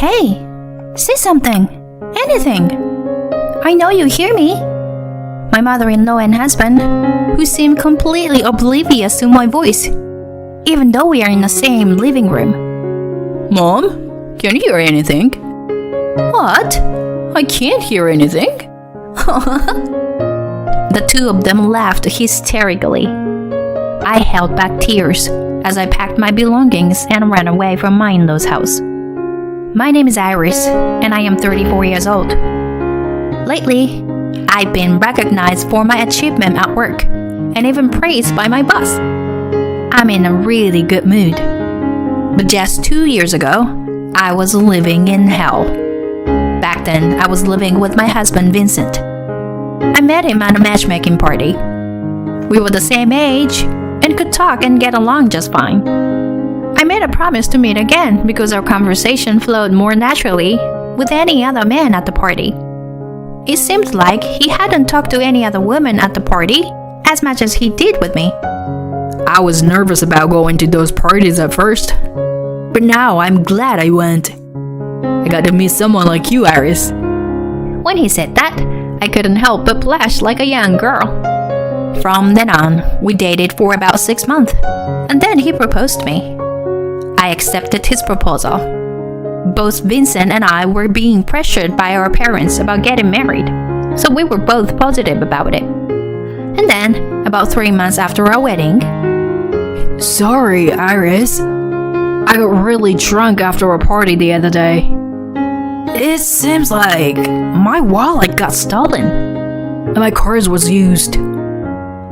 Hey, say something. Anything. I know you hear me. My mother-in-law and husband, who seem completely oblivious to my voice, even though we are in the same living room. Mom, can you hear anything? What? I can't hear anything. The two of them laughed hysterically. I held back tears as I packed my belongings and ran away from my in-law's house. My name is Iris, and I am 34 years old. Lately, I've been recognized for my achievement at work and even praised by my boss. I'm in a really good mood. But just 2 years ago, I was living in hell. Back then, I was living with my husband, Vincent. I met him at a matchmaking party. We were the same age and could talk and get along just fine. I made a promise to meet again because our conversation flowed more naturally with any other man at the party. It seemed like he hadn't talked to any other woman at the party as much as he did with me. I was nervous about going to those parties at first, but now I'm glad I went. I got to meet someone like you, Iris. When he said that, I couldn't help but blush like a young girl. From then on, we dated for about 6 months, and then he proposed to me. I accepted his proposal. Both Vincent and I were being pressured by our parents about getting married, so we were both positive about it. And then, about 3 months after our wedding... Sorry, Iris. I got really drunk after a party the other day. It seems like my wallet got stolen, and my card was used.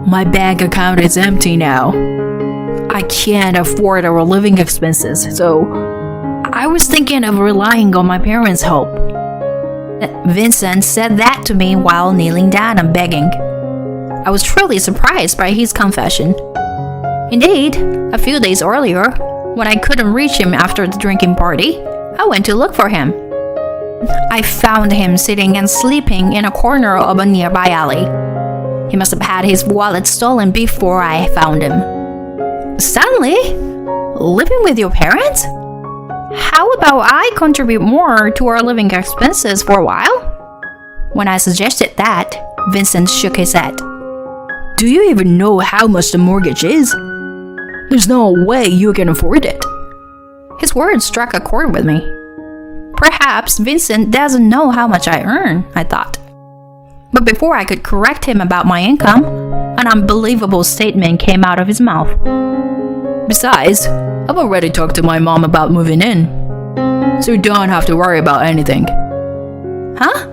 My bank account is empty now. I can't afford our living expenses, so I was thinking of relying on my parents' help. Vincent said that to me while kneeling down and begging. I was truly surprised by his confession. Indeed, a few days earlier, when I couldn't reach him after the drinking party, I went to look for him. I found him sitting and sleeping in a corner of a nearby alley. He must have had his wallet stolen before I found him. Suddenly, living with your parents? How about I contribute more to our living expenses for a while? When I suggested that, Vincent shook his head. Do you even know how much the mortgage is? There's no way you can afford it. His words struck a chord with me. Perhaps Vincent doesn't know how much I earn, I thought. But before I could correct him about my income, an unbelievable statement came out of his mouth. Besides, I've already talked to my mom about moving in, so you don't have to worry about anything. Huh?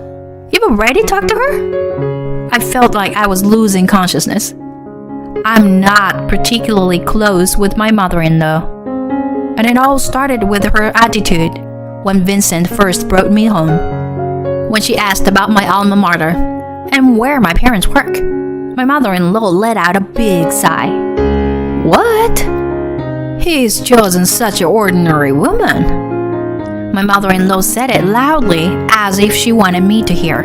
You've already talked to her? I felt like I was losing consciousness. I'm not particularly close with my mother-in-law. And it all started with her attitude when Vincent first brought me home. When she asked about my alma mater and where my parents work, my mother-in-law let out a big sigh. What? He's chosen such an ordinary woman. My mother-in-law said it loudly as if she wanted me to hear.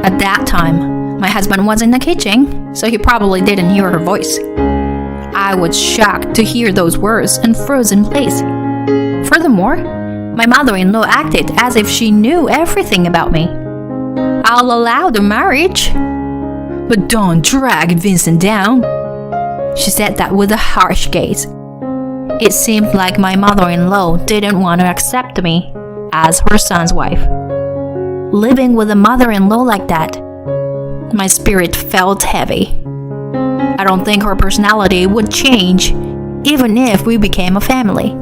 At that time, my husband was in the kitchen, so he probably didn't hear her voice. I was shocked to hear those words and froze in place. Furthermore, my mother-in-law acted as if she knew everything about me. I'll allow the marriage, but don't drag Vincent down. She said that with a harsh gaze. It seemed like my mother-in-law didn't want to accept me as her son's wife. Living with a mother-in-law like that, my spirit felt heavy. I don't think her personality would change even if we became a family.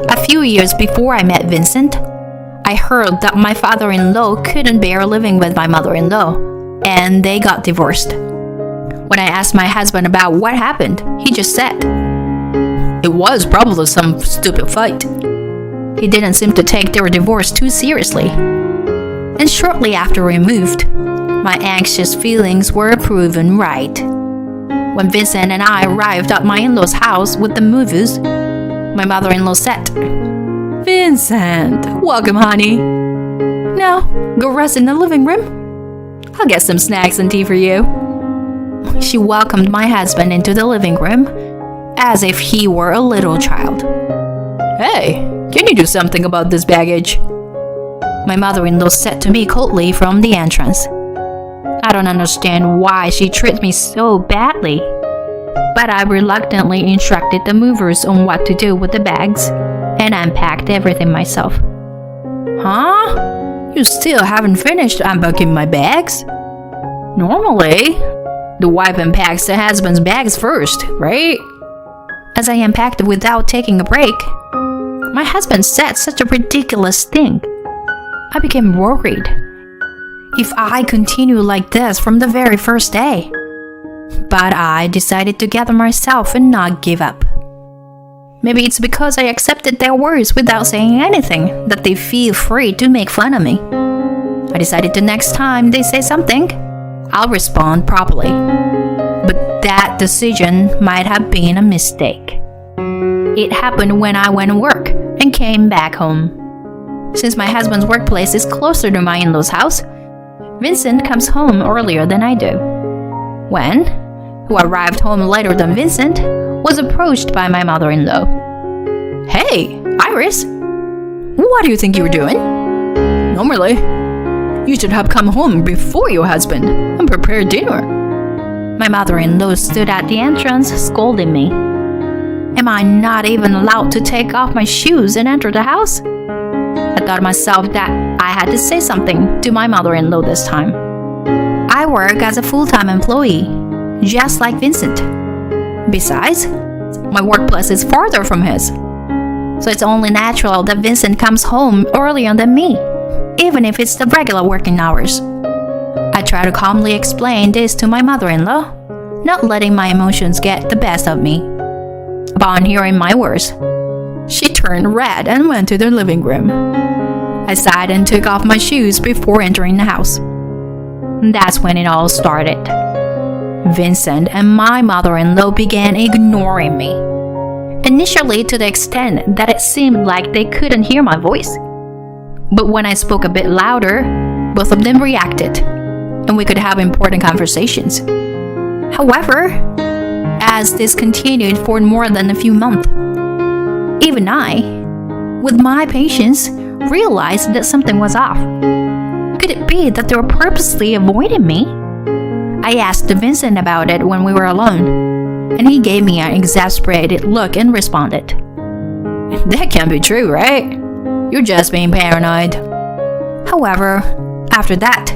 A few years before I met Vincent, I heard that my father-in-law couldn't bear living with my mother-in-law, and they got divorced. When I asked my husband about what happened, he just said, "It was probably some stupid fight." He didn't seem to take their divorce too seriously. And shortly after we moved, my anxious feelings were proven right. When Vincent and I arrived at my in-laws' house with the movers, my mother-in-law said, "Vincent, welcome, honey. Now, go rest in the living room. I'll get some snacks and tea for you." She welcomed my husband into the living room as if he were a little child. Hey, Can you do something about this baggage? My mother-in-law said to me coldly from the entrance. I don't understand why she treats me so badly, but I reluctantly instructed the movers on what to do with the bags and unpacked everything myself. Huh? You still haven't finished unpacking my bags? Normally, the wife unpacks the husband's bags first, right? As I unpacked without taking a break, my husband said such a ridiculous thing. I became worried if I continue like this from the very first day. But I decided to gather myself and not give up. Maybe it's because I accepted their words without saying anything that they feel free to make fun of me. I decided the next time they say something, I'll respond properly. But that decision might have been a mistake. It happened when I went to work and came back home. Since my husband's workplace is closer to my in-laws' house, Vincent comes home earlier than I do. When, who arrived home later than Vincent, was approached by my mother-in-law. Hey, Iris! What do you think you're doing? Normally, you should have come home before your husband and prepared dinner. My mother-in-law stood at the entrance scolding me. Am I not even allowed to take off my shoes and enter the house? I thought myself that I had to say something to my mother-in-law this time. I work as a full-time employee, just like Vincent. Besides, my workplace is farther from his. So it's only natural that Vincent comes home earlier than me, even if it's the regular working hours. I try to calmly explain this to my mother-in-law, not letting my emotions get the best of me. Upon hearing my words, she turned red and went to the living room. I sighed and took off my shoes before entering the house. That's when it all started. Vincent and my mother-in-law began ignoring me. Initially to the extent that it seemed like they couldn't hear my voice. But when I spoke a bit louder, both of them reacted, and we could have important conversations. However, as this continued for more than a few months, even I, with my patience, realized that something was off. Could it be that they were purposely avoiding me? I asked Vincent about it when we were alone, and he gave me an exasperated look and responded, That can't be true, right? You're just being paranoid. However, after that,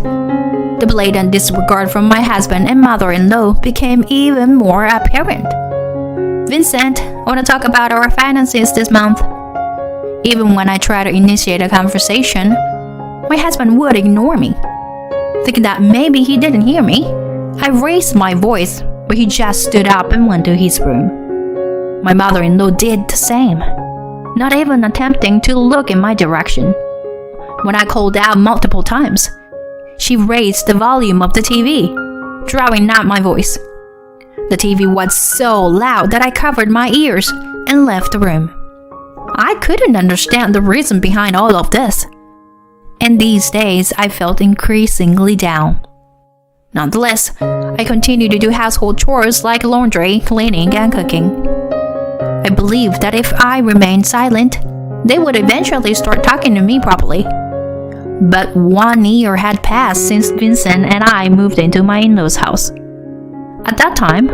the blatant disregard from my husband and mother-in-law became even more apparent. Vincent, I want to talk about our finances this month. Even when I try to initiate a conversation, my husband would ignore me. Thinking that maybe he didn't hear me, I raised my voice, but he just stood up and went to his room. My mother-in-law did the same, not even attempting to look in my direction. When I called out multiple times, she raised the volume of the TV, drowning out my voice. The TV was so loud that I covered my ears and left the room. I couldn't understand the reason behind all of this, and these days I felt increasingly down. Nonetheless, I continued to do household chores like laundry, cleaning, and cooking. I believed that if I remained silent, they would eventually start talking to me properly. But 1 year had passed since Vincent and I moved into my in-laws' house. At that time,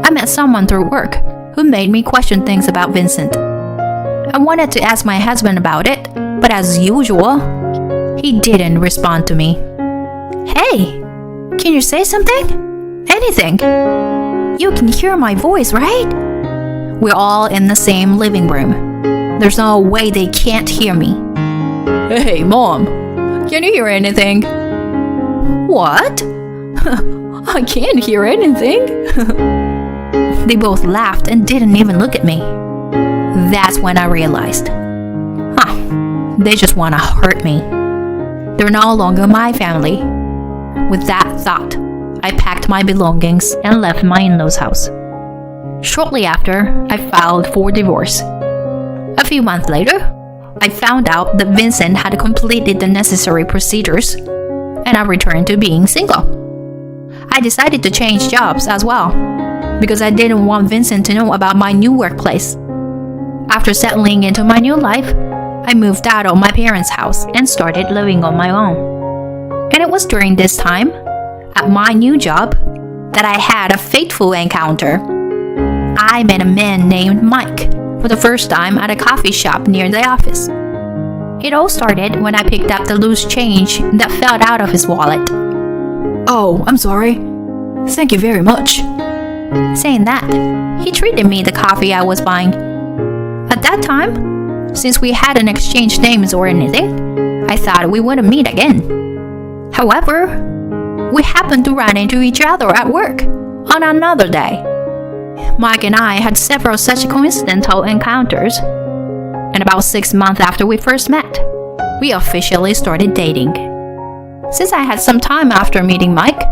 I met someone through work who made me question things about Vincent. I wanted to ask my husband about it, but as usual, he didn't respond to me. Hey, can you say something? Anything? You can hear my voice, right? We're all in the same living room. There's no way they can't hear me. Hey, Mom, can you hear anything? What? I can't hear anything. They both laughed and didn't even look at me. That's when I realized, they just want to hurt me. They're no longer my family. With that thought, I packed my belongings and left my in-laws' house. Shortly after, I filed for divorce. A few months later, I found out that Vincent had completed the necessary procedures, and I returned to being single. I decided to change jobs as well, because I didn't want Vincent to know about my new workplace. After settling into my new life, I moved out of my parents' house and started living on my own. And it was during this time, at my new job, that I had a fateful encounter. I met a man named Mike for the first time at a coffee shop near the office. It all started when I picked up the loose change that fell out of his wallet. Oh, I'm sorry. Thank you very much. Saying that, he treated me the coffee I was buying. At that time, since we hadn't exchanged names or anything, I thought we wouldn't meet again. However, we happened to run into each other at work on another day. Mike and I had several such coincidental encounters, and about 6 months after we first met, we officially started dating. Since I had some time after meeting Mike,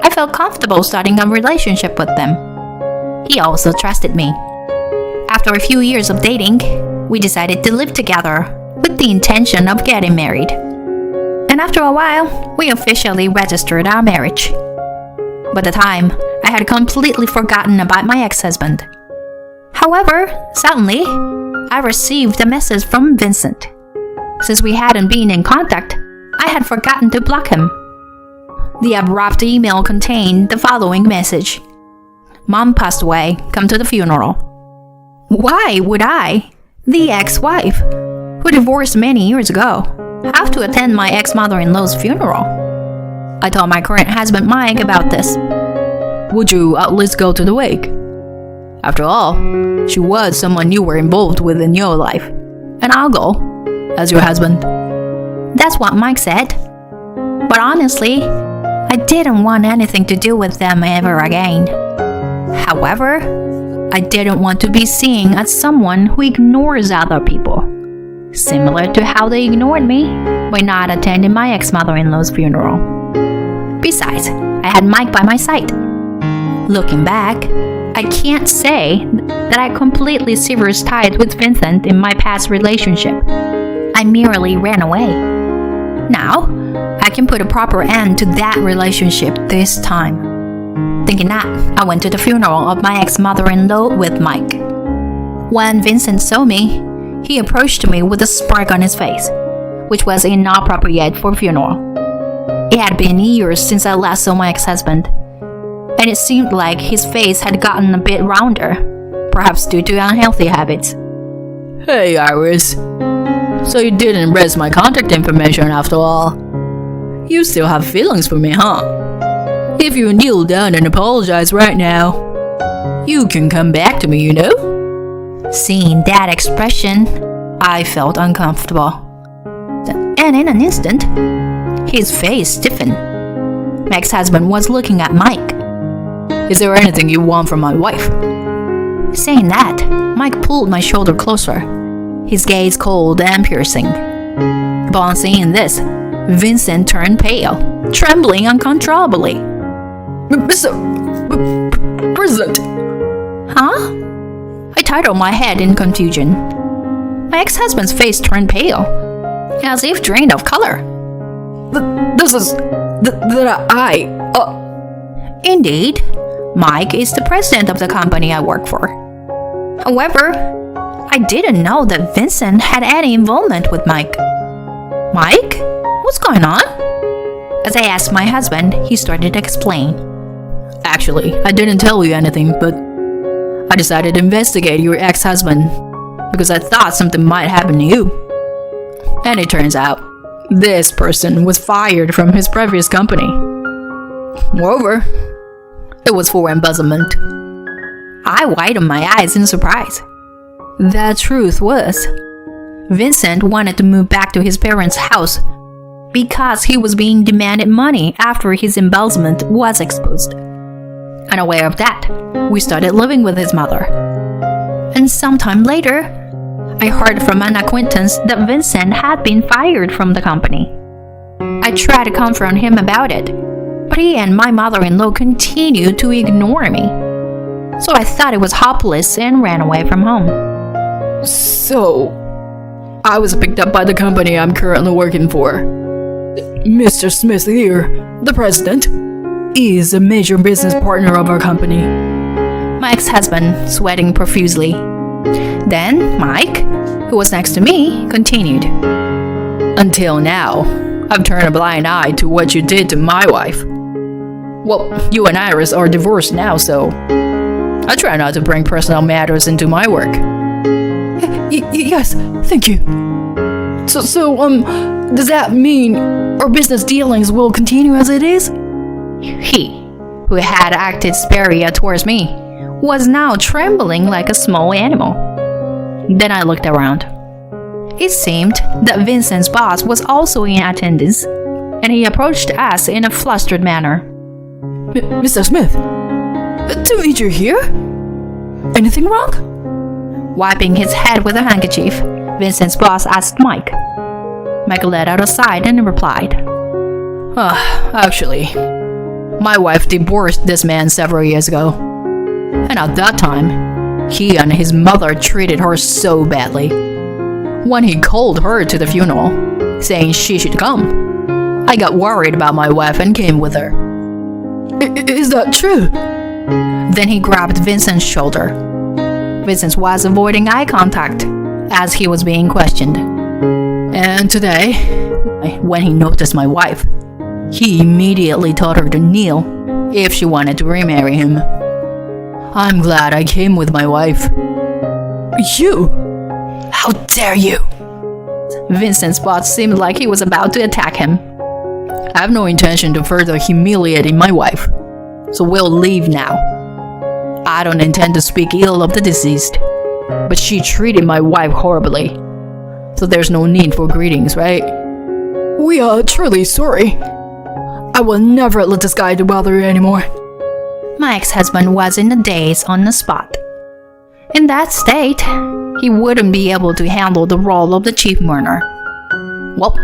I felt comfortable starting a relationship with them. He also trusted me. After a few years of dating, we decided to live together with the intention of getting married. And after a while, we officially registered our marriage. By the time, I had completely forgotten about my ex-husband. However, suddenly, I received a message from Vincent. Since we hadn't been in contact, I had forgotten to block him. The abrupt email contained the following message: Mom passed away, come to the funeral. Why would I, the ex-wife, who divorced many years ago, have to attend my ex-mother-in-law's funeral? I told my current husband Mike about this. Would you at least go to the wake? After all, she was someone you were involved with in your life, and I'll go, as your husband. That's what Mike said. But honestly, I didn't want anything to do with them ever again. However, I didn't want to be seen as someone who ignores other people, similar to how they ignored me by not attending my ex-mother-in-law's funeral. Besides, I had Mike by my side. Looking back, I can't say that I completely severed ties with Vincent in my past relationship. I merely ran away. Now, I can put a proper end to that relationship this time. Thinking that, I went to the funeral of my ex-mother-in-law with Mike. When Vincent saw me, he approached me with a smirk on his face, which was inappropriate for a funeral. It had been years since I last saw my ex-husband, and it seemed like his face had gotten a bit rounder, perhaps due to unhealthy habits. Hey, Iris. So you didn't erase my contact information after all. You still have feelings for me, huh? If you kneel down and apologize right now, you can come back to me, you know? Seeing that expression, I felt uncomfortable. And in an instant, his face stiffened. My ex-husband was looking at Mike. Is there anything you want from my wife? Saying that, Mike pulled my shoulder closer, his gaze cold and piercing. Upon seeing this, Vincent turned pale, trembling uncontrollably. Mr. President! Huh? I titled my head in confusion. My ex-husband's face turned pale, as if drained of color. This is... Indeed, Mike is the president of the company I work for. However, I didn't know that Vincent had any involvement with Mike. Mike? What's going on? As I asked my husband, he started to explain. Actually, I didn't tell you anything, but I decided to investigate your ex-husband because I thought something might happen to you. And it turns out, this person was fired from his previous company. Moreover, it was for embezzlement. I widened my eyes in surprise. The truth was, Vincent wanted to move back to his parents' house because he was being demanded money after his embezzlement was exposed. Unaware of that, we started living with his mother. And sometime later, I heard from an acquaintance that Vincent had been fired from the company. I tried to confront him about it, but he and my mother-in-law continued to ignore me. So I thought it was hopeless and ran away from home. So, I was picked up by the company I'm currently working for. Mr. Smith here, the president, is a major business partner of our company. My ex-husband, sweating profusely, Then Mike, who was next to me, continued. Until now, I've turned a blind eye to what you did to my wife. Well, you and Iris are divorced now, so I try not to bring personal matters into my work. Yes, thank you. So, does that mean our business dealings will continue as it is? He, who had acted superior towards me, was now trembling like a small animal. Then I looked around. It seemed that Vincent's boss was also in attendance, and he approached us in a flustered manner. Mr. Smith, to meet you here? Anything wrong? Wiping his head with a handkerchief, Vincent's boss asked Mike. Mike let out a sigh and replied, Actually, my wife divorced this man several years ago. And at that time, he and his mother treated her so badly. When he called her to the funeral, saying she should come, I got worried about my wife and came with her. Is that true? Then he grabbed Vincent's shoulder. Vincent was avoiding eye contact as he was being questioned. And today, when he noticed my wife, he immediately told her to kneel if she wanted to remarry him. I'm glad I came with my wife. You? How dare you? Vincent's boss seemed like he was about to attack him. I have no intention to further humiliating my wife, so we'll leave now. I don't intend to speak ill of the deceased, but she treated my wife horribly, so there's no need for greetings, right? We are truly sorry. I will never let this guy bother you anymore. My ex-husband was in a daze on the spot. In that state, he wouldn't be able to handle the role of the chief mourner. Well,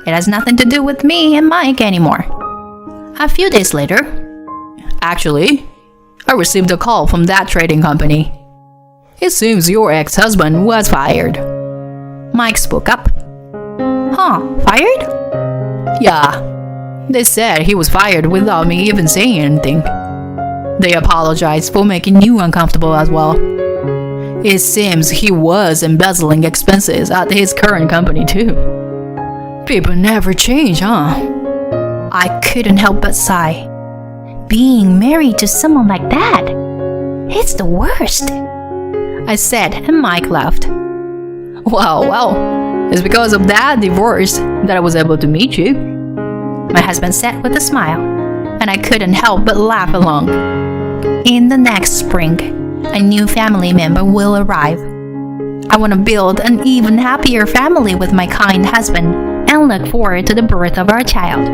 it has nothing to do with me and Mike anymore. A few days later, actually, I received a call from that trading company. It seems your ex-husband was fired. Mike spoke up. Huh, fired? Yeah. They said he was fired without me even saying anything. They apologized for making you uncomfortable as well. It seems he was embezzling expenses at his current company too. People never change, huh? I couldn't help but sigh. Being married to someone like that, it's the worst, I said, and Mike laughed. Well, it's because of that divorce that I was able to meet you, my husband said with a smile, and I couldn't help but laugh along. In the next spring, a new family member will arrive. I want to build an even happier family with my kind husband and look forward to the birth of our child.